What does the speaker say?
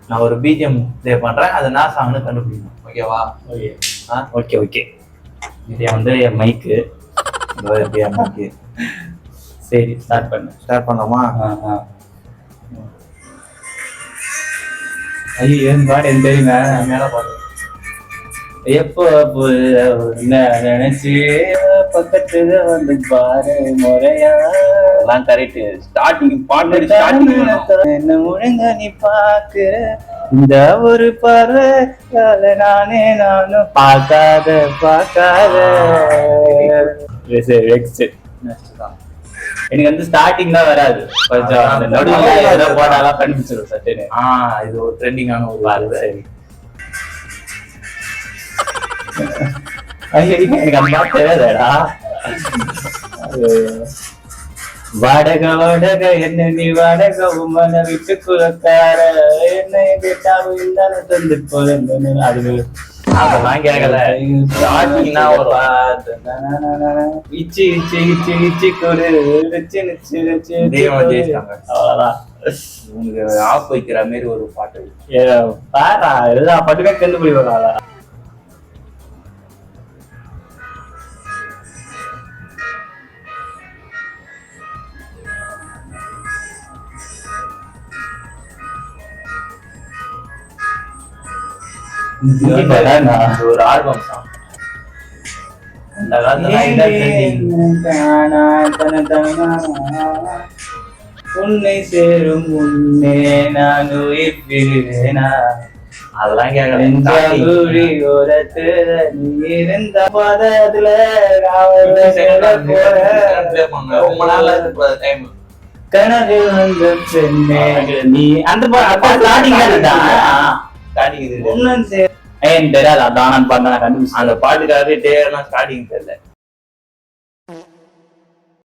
நான் ஒரு BGM play பண்றேன், அது நான் சாங்னு கண்டுபிடிக்கணும். ஓகேவா? Okay okay okay. இது வந்து என் மைக்கு. சரி ஸ்டார்ட் பண்ணலாமா? ஐயோ ஏன் பாடு எனக்கு தெரியுமா? மேல பாடு. எப்போ நினைச்சு பக்கத்துல வந்து பாரு முறையா கரெக்ட். ஸ்டார்டிங் பாட்டு என்ன முழுங்க நீ பாக்குற இந்த ஒரு பார்வை நானும் பார்க்காத எனக்கு வந்து ஸ்டார்டிங் தான் வராது, கொஞ்சம் நடுவில் போட்டாலாம் கண்டுபிடிச்சிடும் சட்டுன்னு. இது ஒரு ட்ரெண்டிங்கான ஒரு வார்த்தை. சரி எனக்கு அந்த மாதிரி தெரியாதடா. வாடகை வாடகை என்ன நீ வாடகை உமன விட்டு குலக்கார என்ன கேட்டாவும் இல்லாத தந்து போல அது அதெல்லாம் கேட்கல. ஸ்டார்டிங்னா ஒரு இச்சி இச்சி இச்சி இச்சி கொடு வச்சு நிச்சு வச்சு அவ்வளவுதான். உங்களுக்கு ஆப் வைக்கிற மாதிரி ஒரு பாட்டு பாரா எல்லா பாட்டுமே கண்டுபிடிப்பாங்களா? ஒரு ஆல்பம் சாங். உன்னை சேரும் முன்னே நான் உயிர் பிரிவேனா அதெல்லாம் கேட்கல. நீ இருந்த பதத்துல ரொம்ப நாள் டைம் கனவு வந்த பெண்ணே நீ அந்த அந்த பாட்டுக்காகவே ஸ்டார்டிங் தெரியல.